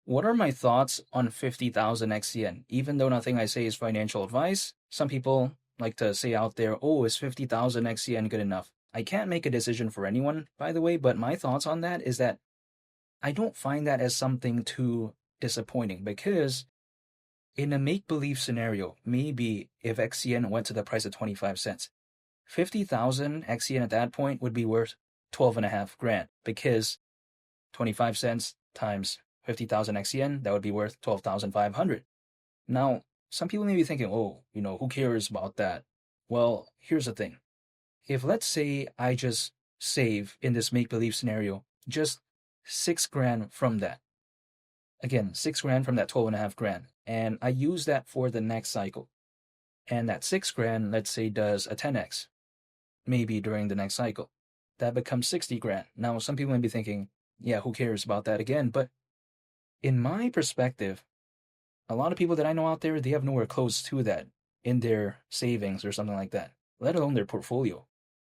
What are my thoughts on 50,000 XCN? Even though nothing I say is financial advice, some people like to say out there, oh, is 50,000 XCN good enough? I can't make a decision for anyone, by the way, but my thoughts on that is that I don't find that as something too disappointing because in a make believe scenario, maybe if XCN went to the price of 25 cents, 50,000 XCN at that point would be worth 12 and a half grand because 25 cents times 50,000 XCN, that would be worth 12,500. Now, some people may be thinking, oh, who cares about that? Well, here's the thing. If let's say I just save in this make believe scenario just 6 grand from that, again, 6 grand from that 12 and a half grand, and I use that for the next cycle, and that 6 grand, let's say, does a 10x, maybe during the next cycle, that becomes 60 grand. Now, some people may be thinking, yeah, who cares about that again? But in my perspective, a lot of people that I know out there, they have nowhere close to that in their savings or something like that, let alone their portfolio.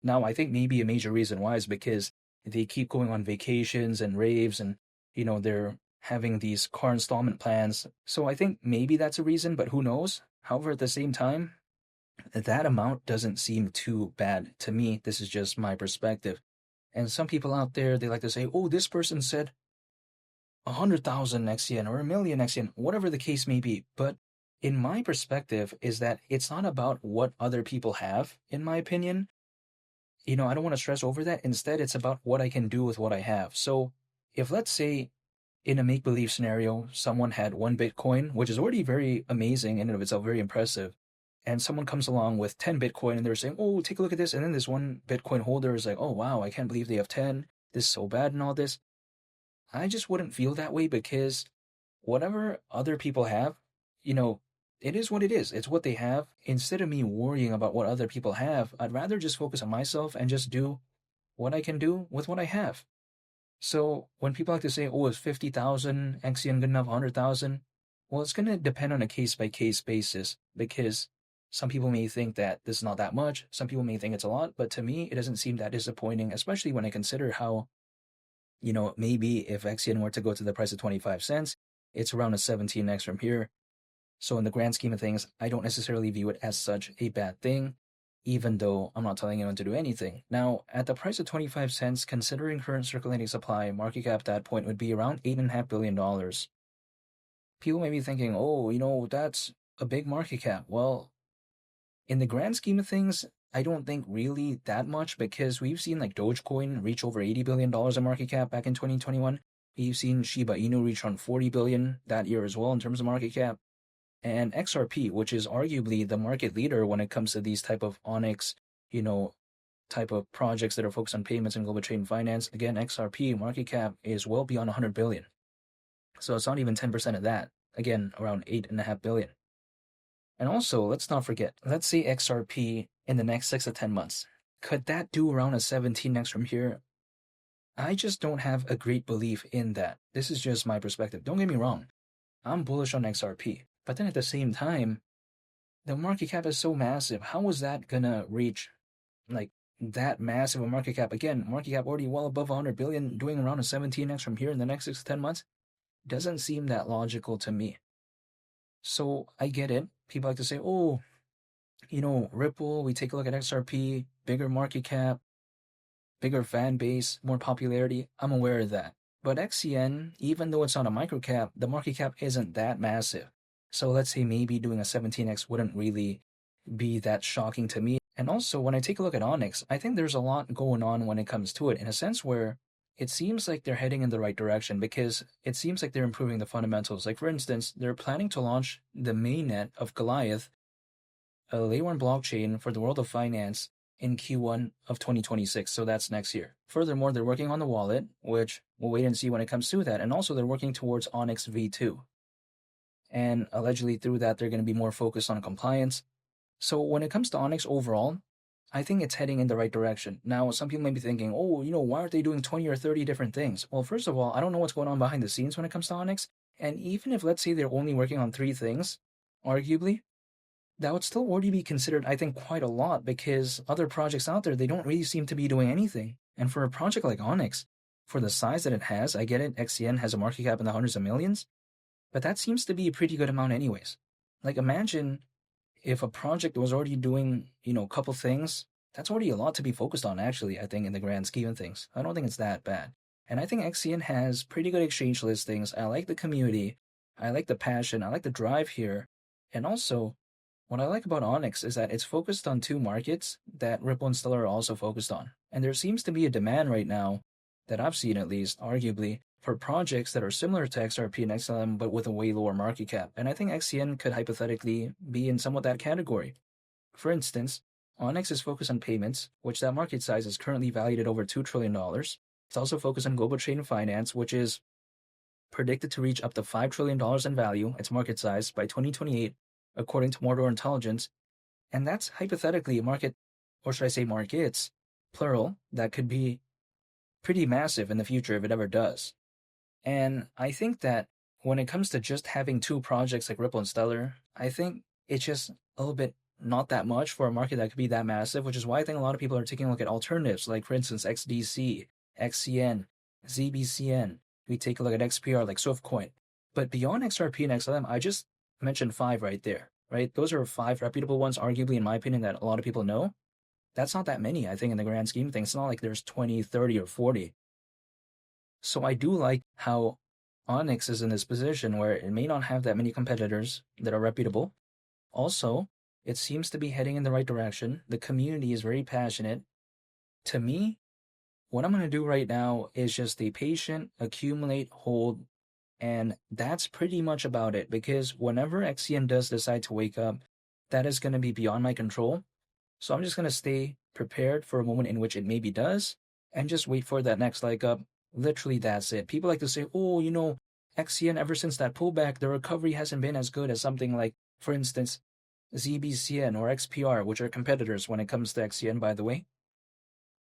Now, I think maybe a major reason why is because they keep going on vacations and raves and, they're having these car installment plans. So I think maybe that's a reason, but who knows? However, at the same time, that amount doesn't seem too bad to me. This is just my perspective. And some people out there, they like to say, oh, this person said 100,000 XCN or a million XCN, whatever the case may be. But in my perspective is that it's not about what other people have, in my opinion. I don't want to stress over that. Instead, it's about what I can do with what I have. So if let's say in a make-believe scenario, someone had 1 Bitcoin, which is already very amazing in and of itself, very impressive, and someone comes along with 10 Bitcoin and they're saying, oh, take a look at this. And then this one Bitcoin holder is like, oh, wow, I can't believe they have 10. This is so bad and all this. I just wouldn't feel that way because whatever other people have, it is what it is. It's what they have. Instead of me worrying about what other people have, I'd rather just focus on myself and just do what I can do with what I have. So when people like to say, oh, is 50,000 XCN good enough, 100,000? Well, it's going to depend on a case-by-case basis because some people may think that this is not that much. Some people may think it's a lot. But to me, it doesn't seem that disappointing, especially when I consider how, maybe if XCN were to go to the price of 25 cents, it's around a 17x from here. So in the grand scheme of things, I don't necessarily view it as such a bad thing, even though I'm not telling anyone to do anything. Now, at the price of 25 cents, considering current circulating supply, market cap at that point would be around $8.5 billion. People may be thinking, oh, that's a big market cap. Well, in the grand scheme of things, I don't think really that much because we've seen like Dogecoin reach over $80 billion in market cap back in 2021. We've seen Shiba Inu reach around $40 billion that year as well in terms of market cap. And XRP, which is arguably the market leader when it comes to these type of Onyx, type of projects that are focused on payments and global trade and finance. Again, XRP market cap is well beyond 100 billion. So it's not even 10% of that. Again, around 8.5 billion. And also, let's not forget, let's say XRP in the next 6 to 10 months. Could that do around a 17x from here? I just don't have a great belief in that. This is just my perspective. Don't get me wrong. I'm bullish on XRP. But then at the same time, the market cap is so massive. How is that gonna reach like that massive a market cap? Again, market cap already well above 100 billion, doing around a 17x from here in the next 6 to 10 months. Doesn't seem that logical to me. So I get it. People like to say, oh, Ripple, we take a look at XRP, bigger market cap, bigger fan base, more popularity. I'm aware of that. But XCN, even though it's not a microcap, the market cap isn't that massive. So let's say maybe doing a 17x wouldn't really be that shocking to me. And also, when I take a look at Onyx, I think there's a lot going on when it comes to it, in a sense where it seems like they're heading in the right direction because it seems like they're improving the fundamentals. Like, for instance, they're planning to launch the mainnet of Goliath, a layer 1 blockchain for the world of finance in Q1 of 2026. So that's next year. Furthermore, they're working on the wallet, which we'll wait and see when it comes to that. And also, they're working towards Onyx V2. And allegedly through that, they're going to be more focused on compliance. So when it comes to Onyx overall, I think it's heading in the right direction. Now, some people may be thinking, oh, why aren't they doing 20 or 30 different things? Well, first of all, I don't know what's going on behind the scenes when it comes to Onyx. And even if, let's say, they're only working on 3 things, arguably, that would still already be considered, I think, quite a lot because other projects out there, they don't really seem to be doing anything. And for a project like Onyx, for the size that it has, I get it, XCN has a market cap in the hundreds of millions, But that seems to be a pretty good amount anyways. Like imagine if a project was already doing, a couple things, that's already a lot to be focused on, actually, I think, in the grand scheme of things. I don't think it's that bad. And I think XCN has pretty good exchange listings. I like the community. I like the passion. I like the drive here. And also, what I like about Onyx is that it's focused on two markets that Ripple and Stellar are also focused on. And there seems to be a demand right now, that I've seen at least, arguably, for projects that are similar to XRP and XLM but with a way lower market cap. And I think XCN could hypothetically be in somewhat that category. For instance, Onyx is focused on payments, which that market size is currently valued at over $2 trillion. It's also focused on global trade and finance, which is predicted to reach up to $5 trillion in value, its market size, by 2028, according to Mordor Intelligence. And that's hypothetically a market, or should I say markets, plural, that could be pretty massive in the future if it ever does. And I think that when it comes to just having two projects like Ripple and Stellar, I think it's just a little bit not that much for a market that could be that massive, which is why I think a lot of people are taking a look at alternatives, like, for instance, XDC, XCN, ZBCN. We take a look at XPR, like Swiftcoin. But beyond XRP and XLM, I just mentioned 5 right there, right? Those are 5 reputable ones, arguably, in my opinion, that a lot of people know. That's not that many, I think, in the grand scheme of things. It's not like there's 20, 30, or 40. So I do like how Onyx is in this position where it may not have that many competitors that are reputable. Also, it seems to be heading in the right direction. The community is very passionate. To me, what I'm going to do right now is just stay patient, accumulate, hold, and that's pretty much about it, because whenever XCN does decide to wake up, that is going to be beyond my control. So I'm just going to stay prepared for a moment in which it maybe does, and just wait for that next leg up. Literally, that's it. People like to say, oh, XCN, ever since that pullback, the recovery hasn't been as good as something like, for instance, ZBCN or XPR, which are competitors when it comes to XCN, by the way.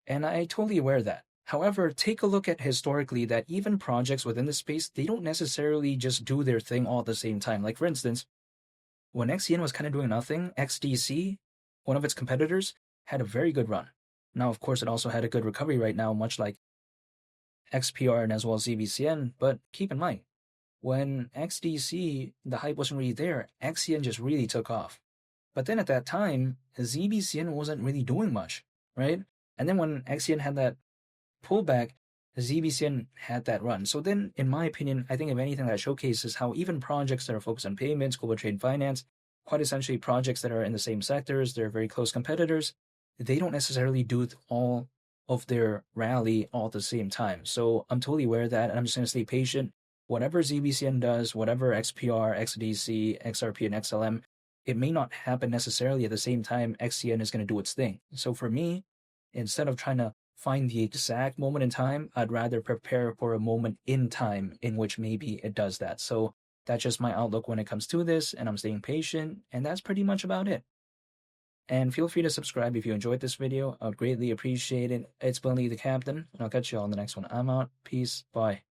And I totally aware of that. However, take a look at historically that even projects within the space, they don't necessarily just do their thing all at the same time. Like, for instance, when XCN was kind of doing nothing, XDC, one of its competitors, had a very good run. Now, of course, it also had a good recovery right now, much like XPR and as well as ZBCN. But keep in mind, when XDC, the hype wasn't really there, XCN just really took off. But then at that time, ZBCN wasn't really doing much, right? And then when XCN had that pullback, ZBCN had that run. So then, in my opinion, I think if anything, that showcases how even projects that are focused on payments, global trade and finance, quite essentially projects that are in the same sectors, they're very close competitors, they don't necessarily do all of their rally all at the same time. So I'm totally aware of that, and I'm just going to stay patient. Whatever ZBCN does, whatever XPR, XDC, XRP, and XLM, it may not happen necessarily at the same time XCN is going to do its thing. So for me, instead of trying to find the exact moment in time, I'd rather prepare for a moment in time in which maybe it does that. So that's just my outlook when it comes to this, and I'm staying patient, and that's pretty much about it. And feel free to subscribe if you enjoyed this video. I would greatly appreciate it. It's been Lee the Captain, and I'll catch you all in the next one. I'm out. Peace. Bye.